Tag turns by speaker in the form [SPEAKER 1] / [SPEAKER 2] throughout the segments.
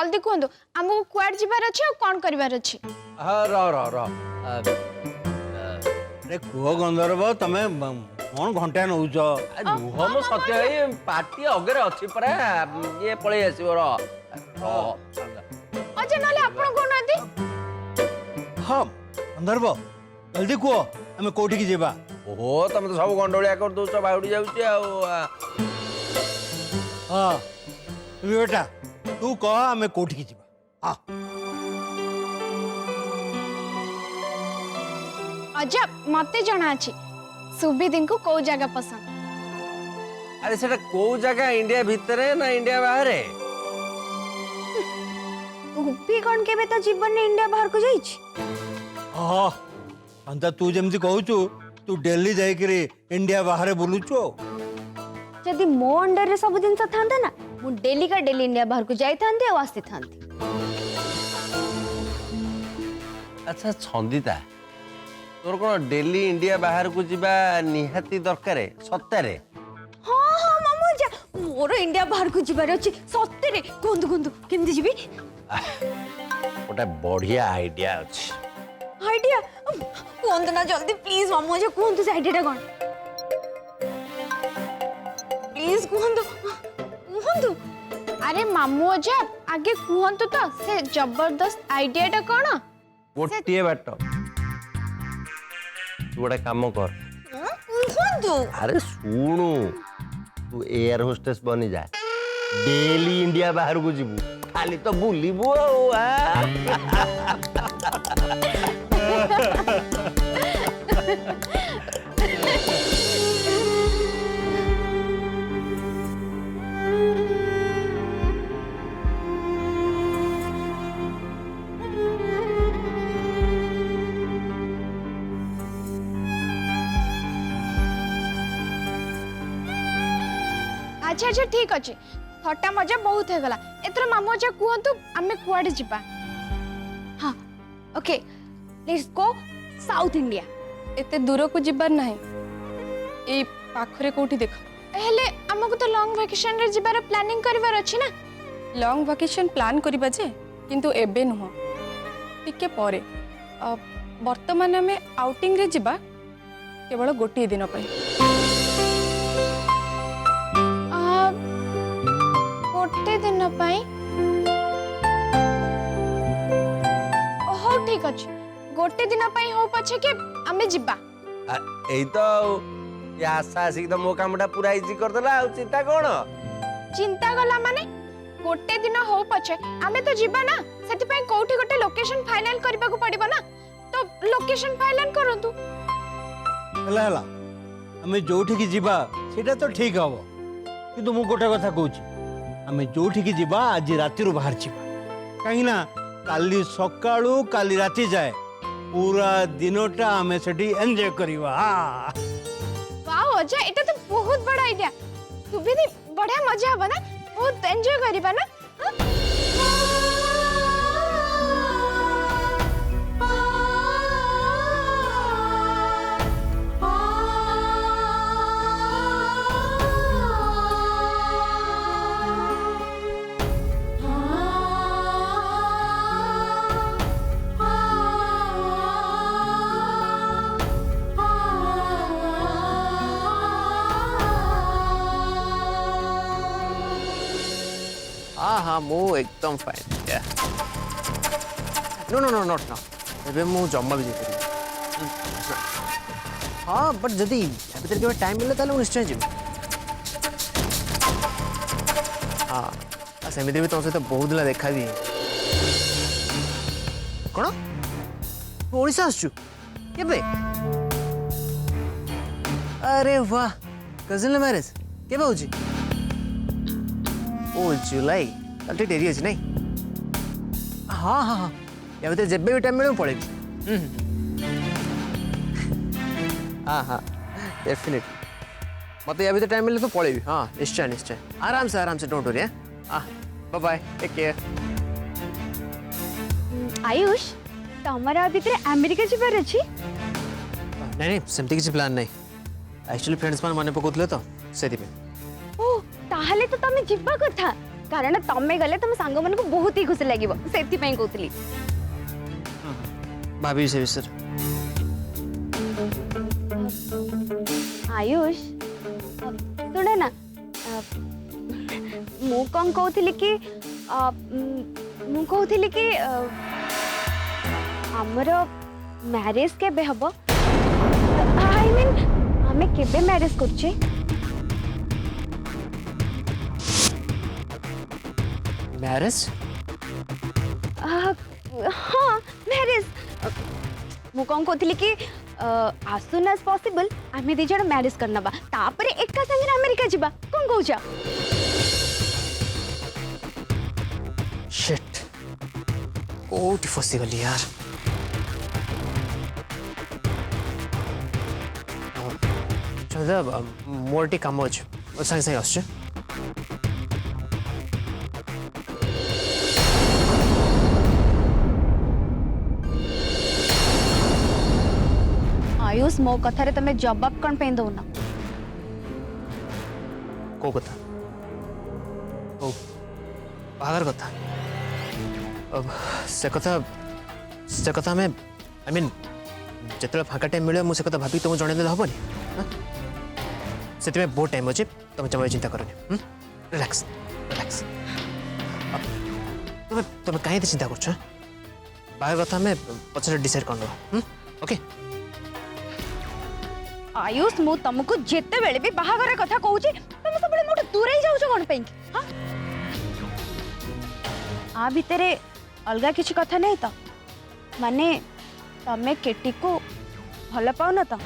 [SPEAKER 1] जल्दी कहतु आमको कुआड जिबार अछि और कोन करिवार अछि।
[SPEAKER 2] हाँ र
[SPEAKER 3] अरे कुह गंधर्व तमे कौन घंटा नौच
[SPEAKER 2] नुह मो सत्य भाई पार्टी अगरे अच्छी परा ये पळै आसीबो र
[SPEAKER 1] अच्छा नले आपण कोन नदी
[SPEAKER 3] हाँ गंधर्व जल्दी कुह आम कौटी की जीवा।
[SPEAKER 2] ओहो तुम तो सब गंडोलिया कर दउछ बाउडी जाउची
[SPEAKER 3] हाँ बेटा तू कह आम कौटी की जीवा। हाँ
[SPEAKER 1] अजब मते जणा अछि सुबिदिन को को जगह पसंद।
[SPEAKER 2] अरे सेटा को जगह इंडिया भितरे ना इंडिया बाहर
[SPEAKER 4] गुप्पी कौन केबे तो जीवन ने इंडिया बाहर को जाइछि।
[SPEAKER 3] हाँ अंत तू जमती कहूचु तू दिल्ली जाइकरी इंडिया बाहर बुलुचु।
[SPEAKER 4] जदि मो अंडर रे सब दिन थांता ना मु डेली का डेली इंडिया बाहर को जाई थांती और आस्ती थांती।
[SPEAKER 2] अच्छा छंदिता तोर कोन डेली इंडिया बाहर को जीवा निहाती दरकार सत्तारे।
[SPEAKER 4] हाँ हाँ मामू जा मोर इंडिया बाहर को जीवार अछि सत्ते रे कोंदु कोंदु केमति जीबी।
[SPEAKER 2] ओटा बढ़िया आइडिया अछि।
[SPEAKER 4] आइडिया कोंदु ना जल्दी प्लीज मामू जा कोंदु से आइडिया कोन प्लीज कोंदु कोंदु।
[SPEAKER 1] अरे मामू अजा आगे कहतु तो से जबरदस्त आइडिया टा कोन
[SPEAKER 2] गोटिए बाट तू गोटे काम कर
[SPEAKER 4] कोंदु।
[SPEAKER 2] अरे सुनु तू एयर होस्टेस बनी जा डेली इंडिया बाहर को जीवु खाली तो बुलिबु
[SPEAKER 1] अच्छा अच्छा ठीक अच्छे थट्टा मजा बहुत है गला एतर मामू अजा कहतु आमे कुआडे जिबा।
[SPEAKER 4] हाँ okay let's go south India.
[SPEAKER 5] एते दूर को जिबार नाही ए पाखरे कोठी देख
[SPEAKER 1] हेले हमको तो लॉन्ग वेकेशन रे जिबार प्लानिंग करबार अछि ना।
[SPEAKER 5] लॉन्ग वेकेशन प्लान करिबा जे किंतु एबे नुह टिके परे वर्तमान में आउटिंग रे जिबा केवल गोटे दिन पे।
[SPEAKER 1] गोटे दिन पाई हो ठीक अछि गोटे दिन पाई हो पछे के आमे जिबा।
[SPEAKER 2] एई तो ये आशा आसिक तो मो कामटा पूरा इजी कर देला आ चिंता कोन
[SPEAKER 1] चिंता गला माने गोटे दिन हो पछे आमे तो जिबा ना सेति पाई कोठी गोटे लोकेशन फाइनल करबा को पड़िबो ना तो लोकेशन फाइनल करंतु।
[SPEAKER 3] हला हला आम जोठी की जीवा सेटा तो ठीक हबो किंतु मु गोटे कथा कहूची आम जोठी की जीवा आज राति रो बाहर जीवा कहीं ना काली सकाळू काली राति जाए पूरा दिनटा आम सेठी एंजॉय करबा।
[SPEAKER 1] वाओ अजा एटा तो बहुत बड़ा आइडिया सुबिदी बढ़िया मजा हबा ना बहुत एंजॉय करबा ना।
[SPEAKER 6] हाँ हाँ मु एकदम फाइन या no no no not no एबे मु जम्मा भी जेते हाँ बट जदी या भीतर के टाइम मिले ताले निश्चय जीव। हाँ सेमिति भी तो सहित बहुत दिन देखा भी कौन ओडिशा आसु केबे अरे वाह कजिन मैरिज केबे होची ओ जुलाई ताले डेरी अछि नहीं। हाँ हाँ हाँ या भीतर जेबे भी टाइम मिले पळेबी। हाँ हाँ डेफिनेटली मत या भीतर टाइम मिले तो पळेबी। हाँ निश्चय निश्चय आराम से डोंट वरी। हाँ bye bye take care.
[SPEAKER 4] Ayush तमरा भीतर अमेरिका जिबार अछि।
[SPEAKER 6] नहीं नहीं सेमती किसी प्लान नहीं एक्चुअली फ्रेंड्स मान माने पकोतले तो सेति पे।
[SPEAKER 4] ओ ताहले तो तमे जिब्बा कथा कारण तमे गले तुम सांग मन को बहुत ही खुशी लगे से कहती
[SPEAKER 6] भाभी से विषय
[SPEAKER 4] आयुष सुने ना मु कौन कहती कि मु कहती कि आमर मैरिज केबे हबो आई मीन हमें केबे मैरिज करछे
[SPEAKER 6] मैरिज
[SPEAKER 4] हाँ मैरिज मु कौन कहती कि as soon as possible आमे दी जण मैरिज करना बा तापरे एका संगे अमेरिका जिबा कौन कहूचा
[SPEAKER 6] शिट कोठी फसी गली यार चल मोर टी काम अछि संगे संगे आछे
[SPEAKER 4] आयुष मो कथारे तमे जवाब कौन पे दो ना
[SPEAKER 6] को कथा ओ बाहर कथा अब से कथा में आई मीन जिते फाँका टाइम मिले मुझे कथा भाभी तुमको जन हेनी से बहुत टाइम अच्छे तुम जमा चिंता करनी रिलैक्स रिलैक्स तुम्हें तुम्हें कहीं चिंता कर बाहर कथा में पचास डिसाइड कर लो ओके
[SPEAKER 4] आयुष मु तुमको जेते बेले भी बाहागर कथा कहूची तुम सब मोट दूर ही जाउछ कोन पे हां आ भितरे अलगा किछि कथा नहीं तो माने तमे केटी को भल पाउ न तो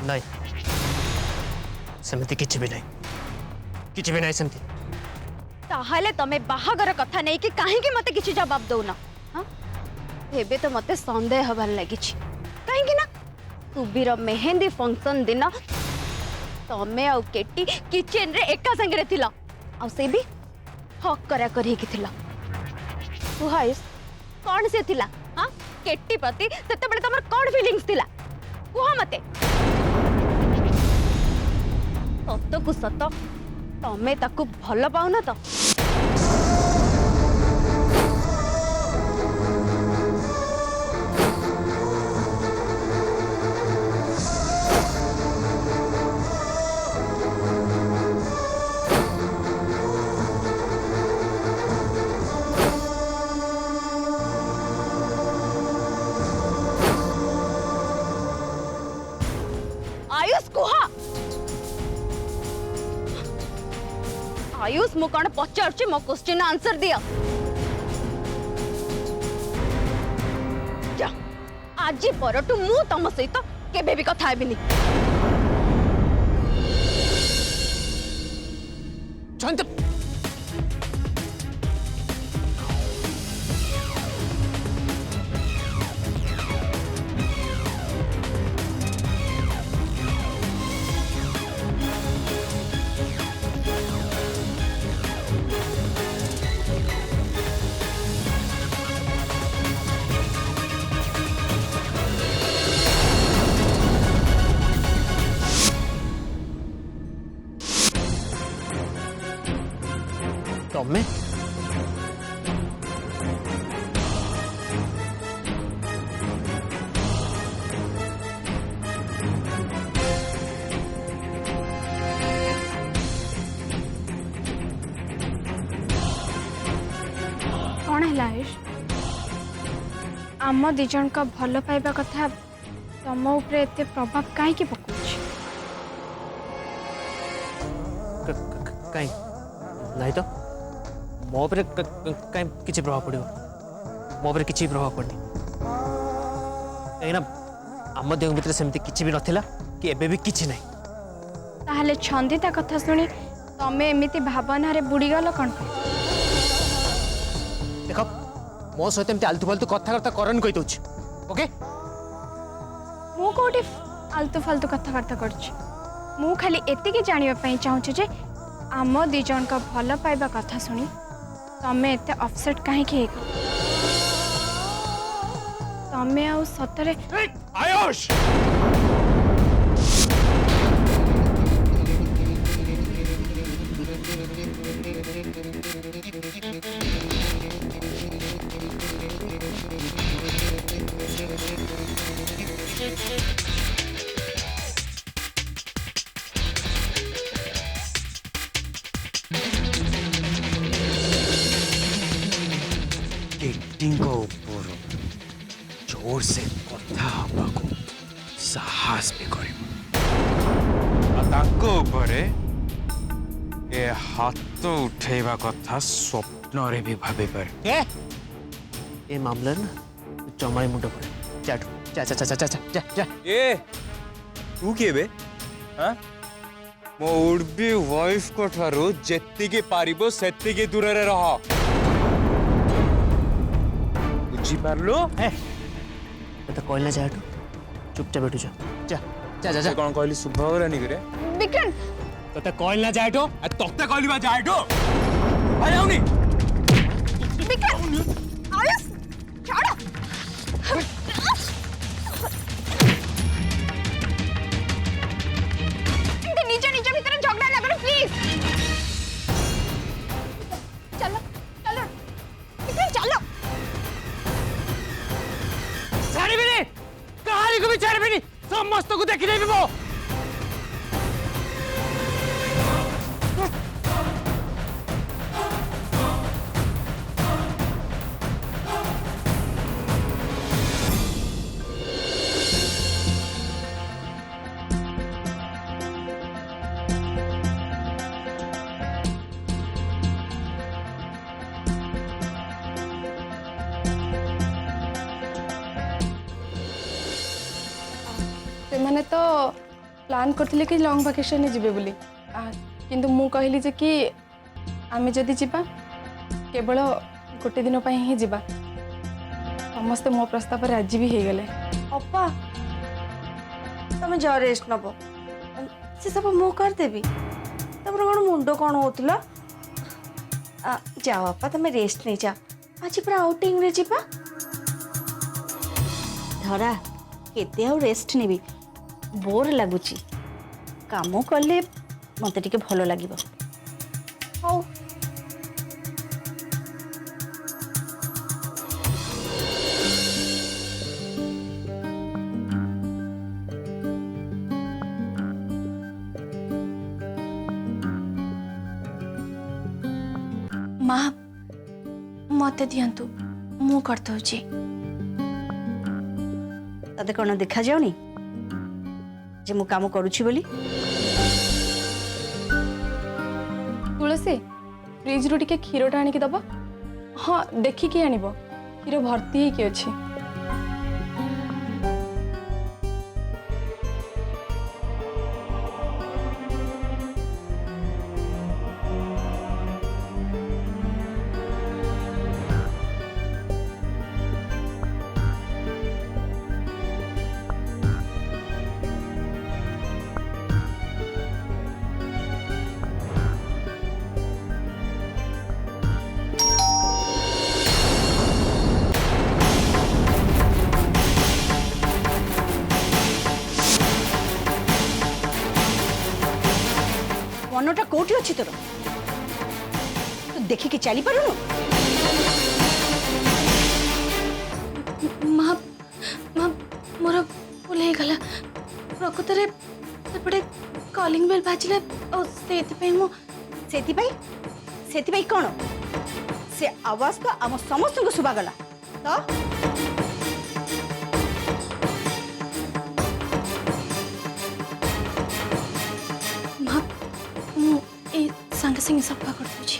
[SPEAKER 6] नहीं सेमती किछि भी नहीं सेमती
[SPEAKER 4] ताहले तमे बाहागर कथा नहीं कि काहे कि मते किछि जवाब दो ना हां एबे तो मते संदेह हबार लागि छि काहे कि ना सुबीर मेहंदी फंक्शन दिन तमे आ केटी किचन रे एका संग रे थिला आ से भी हक करा करी कि थिला सुहाइस कौन से थिला हां केटी प्रति सेते बेले तमर कौन फीलिंग्स थिला कुहा मते सत को सत तमे ताकू भल पाउ ना तो आयुष कुहा आयुष मु कौन पचार मो क्वेश्चन आंसर दिया जा आज परटू मु तम सहित केबे भी कथा हेबिनी
[SPEAKER 6] शांत तमे
[SPEAKER 1] कौन है आयुष आम दिजन का भल पाइबा कथा तम उपरे एते प्रभाव काहे की पकोछि
[SPEAKER 6] कहीं नहीं तो मो पर कहीं किसी प्रभाव पड़ो मो पर किसी प्रभाव पड़नी कहीं आम देह भितर सेमती किसी भी नथिला कि एबे भी किसी नहीं
[SPEAKER 1] ताहले छंदिता कथा सुनी तमे एमिति भावना रे बुड़ी गल कौन पे
[SPEAKER 6] देख मो सहित एमती आलतू फालतू कथबार्ता करन कहि दउछि ओके
[SPEAKER 1] मु कोठी आलतू फालतू कथबार्ता करछि मु खाली एतिके जानिबा पई चाहूछु जे आम दिजन का भल पाइबा कथा सुनी तमे एते अपसेट काहे की तमे आ सतरे
[SPEAKER 3] आयुष
[SPEAKER 7] ଦିଦିଙ୍କ ଉପରୁ ଜୋର ସେ କଥା ହବାକୁ ସାହସ ବି କରିବ ଆଉ ତାଙ୍କ ଉପରେ ଏ ହାତ ଉଠେଇବା କଥା ସ୍ୱପ୍ନରେ ବି ଭାବିପାରେ
[SPEAKER 6] ए मामला ना चमाई मुंडा पड़े जा जा जा जा जा जा जा
[SPEAKER 7] ए तू किए बे हाँ मो उड़बी वाइफ को ठारो जेत्तिके पारिबो सेत्तिके दूर रे रह बुझी पारलो
[SPEAKER 6] तो कहला जा चुपचाप बैठू जा जा जा जा जा
[SPEAKER 7] कौन कहली शुभरानी करे
[SPEAKER 1] विक्रांत
[SPEAKER 7] तते कहला जाएटो तते कहली बा जाएटो आ जाऊनी
[SPEAKER 1] विक्रांत आयुष छोड़ निज निज भीतर झगड़ा लगो प्लीज चलो चलो विक्रांत चलो
[SPEAKER 7] छाड़बिनी कहानी को भी छाड़बिनी समस्त को देखि देबी मो
[SPEAKER 5] से तो प्लान करथिले कि लॉन्ग वैकेशन जिबे बोली किंतु मु कहली जे कि आमे जदि जिबा केवल गोटे दिन पई ही जिबा समस्त मो प्रस्ताव राजी भी हे गले
[SPEAKER 8] अप्पा तुम जा रेस्ट नब से सब मु करदेवी तुम कौन मुंड कौन होता जाओ अप्पा तुम रेस्ट नहीं जा आज पूरा आउटिंग रे जिबा धरा केते आउ रेस्ट नेबी बोर लगुची काम कले मते टिके भलो लागिबो हौ
[SPEAKER 1] माँ मते दियंतु मु करदौची
[SPEAKER 8] तते कौन देखा जाऊनी जे मु काम करूची बोली
[SPEAKER 5] तुलसी फ्रिज रु टिके क्षीरटा आनिक दब हाँ देखिकी आनिब क्षीर भर्ती होइकी अछि
[SPEAKER 8] मनटा कोठी अछि तोर तू देखिकी चली पारुनु
[SPEAKER 1] माँ माँ मोर भूल हो गला प्रकृत रे सेपटे कॉलिंग बेल बाजिले और सेति मु
[SPEAKER 8] सेति कौन से आवाज तो आम समस्त को सुबा गला तो
[SPEAKER 1] माँ मु ए संगे संगे सफा कर दूची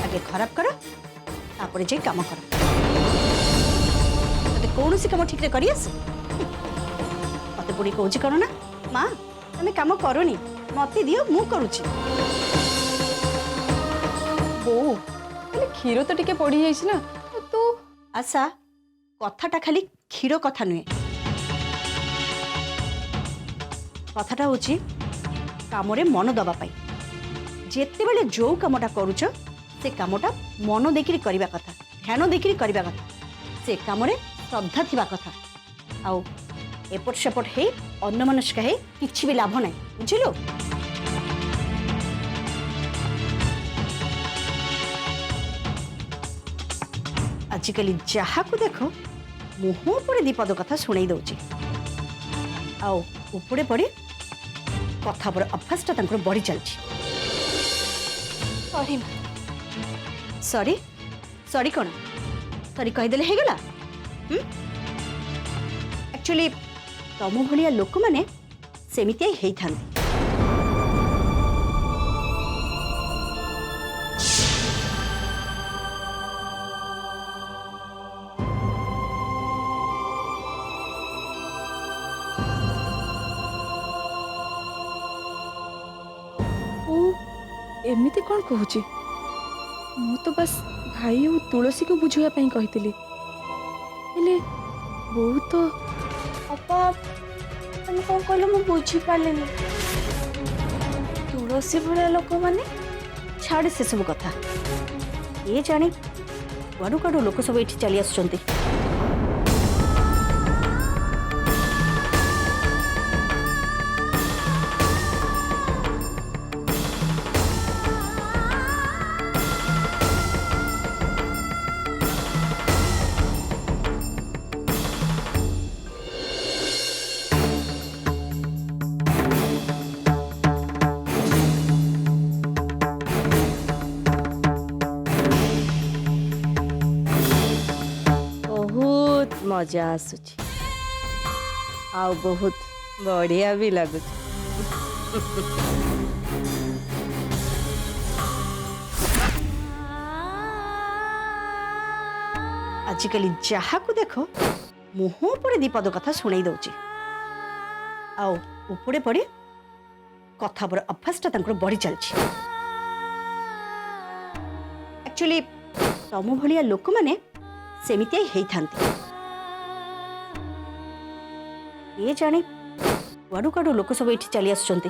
[SPEAKER 8] आगे खराब करो तापर जे काम करो तते कौन सी काम ठीक रे करियस मते बुढ़ी कहूची करो ना माँ तुम काम करोनी मते दियो मु करूची
[SPEAKER 5] बो हेले क्षीर तो टिके पड़ी जाइछि ना तो तू
[SPEAKER 8] आशा कथाटा खाली क्षीर कथा नुहे कथाटा होची कामरे मन दबा पाई जेते बेले जो कामटा करूछ से कामटा मन देखिरी करबा कथा ध्यान देखिरी करबा कथा से कामरे श्रद्धा थिबा कथा आउ एपट सेपट हे अन्यमनस्क हे किछि भी लाभ नै बुझिलो आजिकल जहाँ को देख मुह उपरे दीपद कथा शुणई दौची आओ उपड़े पड़े कथा पर अभ्यासटा तांकर बढ़ी चलची
[SPEAKER 1] सॉरी
[SPEAKER 8] सॉरी सॉरी कौन सॉरी कहीदेले हो गला एक्चुअली तम भलिया लोक माने सेमितिया ही थांती
[SPEAKER 5] एमती कौन कहूची मु तो बस भाई और तुलसी को बुझाइया कही बहु तो
[SPEAKER 1] अपा तुम कौन कहल मु बुझी पारलेनी
[SPEAKER 8] तुलसी भलिया लोक माने छाड़ से सब कथा ये जाने कुआडू कुआडू लोक सब ये चली आसुचंती मजा आसुची आ बहुत बढ़िया भी लगुच आजिकल जहाँ को देख मुह उपरे दीपद कथा शुणई दौची आओ उपड़े पड़े कथा पर अभ्यासटा तांकर बढ़ी चलची एक्चुअली तम भलिया लोक माने सेमितिया ही थांती ये जाने कुआडू कुआडू लोक सब ये चली आसुचंती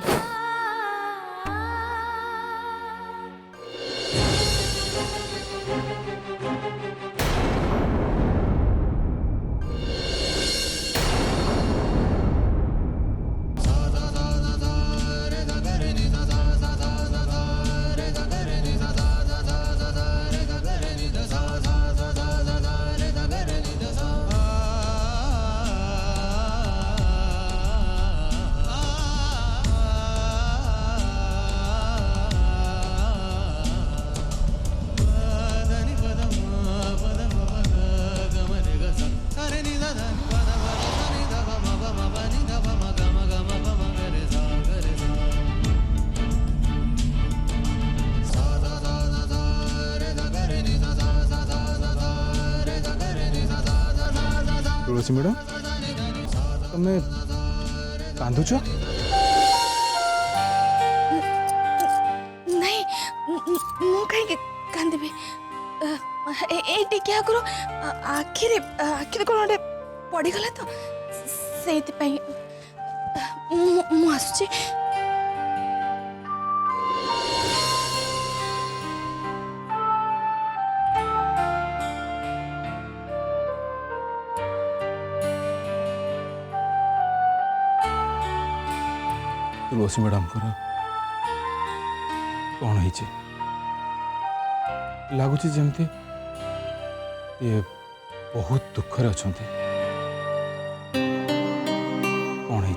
[SPEAKER 9] तुलसी मैडम तुम्हें कांदुच
[SPEAKER 1] नहीं मु कहीं कांदबी ए टिके आगुरो आखिरे कोन गोटे पड़ी गला तो सेति पई मु आसुची
[SPEAKER 9] तुलसी मैडम कौन है लगुच जमती ये बहुत दुखर अच्छा कौन है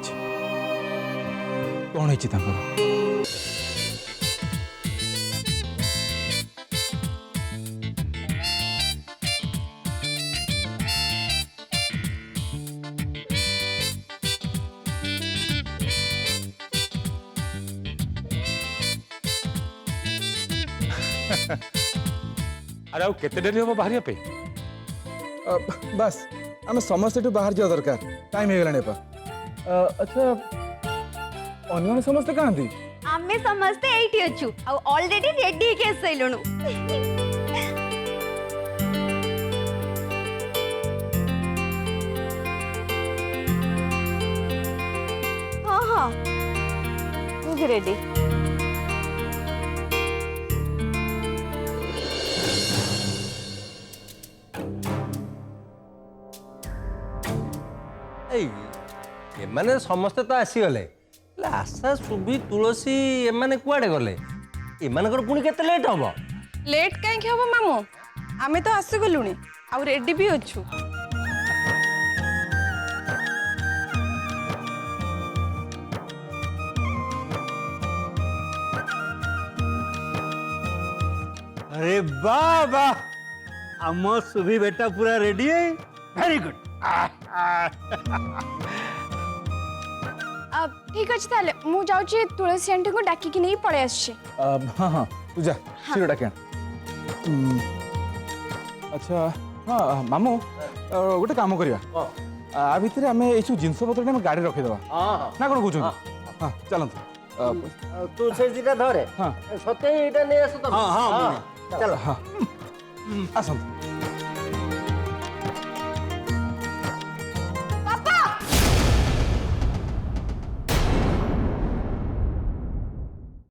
[SPEAKER 10] अरे आउ केते डेरी हम बाहर पे
[SPEAKER 9] बस आम समस्त बाहर जा दरकार टाइम हो गला अच्छा अन्य समस्ते कहाँ
[SPEAKER 4] आमे समस्ते एठी अछु आ ऑलरेडी रेडी के सैलुनु हां हां मुझे रेडी
[SPEAKER 2] एमाने समस्ते तो आसीगले आशा सुभी तुलसी एमाने कुआडे गले एमानकर पुणी केते लेट हबो
[SPEAKER 5] लेट कहीं हम मामू आमे तो आसी गलुनी ଆଉ ରେଡି ବି ଅଛୁ।
[SPEAKER 3] अरे वाह वाह आम सुभी बेटा पूरा रेडी है वेरी गुड
[SPEAKER 1] ठीक अच्छे ताले मु जाऊँ तुलसी आंटी को डाकिकी नहीं पड़े आसछे।
[SPEAKER 9] हाँ हाँ तू जा शीरोटा क्या अच्छा हाँ मामू गोटे काम करवा आ भितर आम ये जिनस पत्र गाड़ी रखीदे ना कौन कौन हाँ चलतु
[SPEAKER 2] तू से दिटा धरे
[SPEAKER 9] हाँ
[SPEAKER 2] सते एटा नै आसु तो
[SPEAKER 3] हाँ हाँ
[SPEAKER 2] चलो
[SPEAKER 9] हाँ आसतु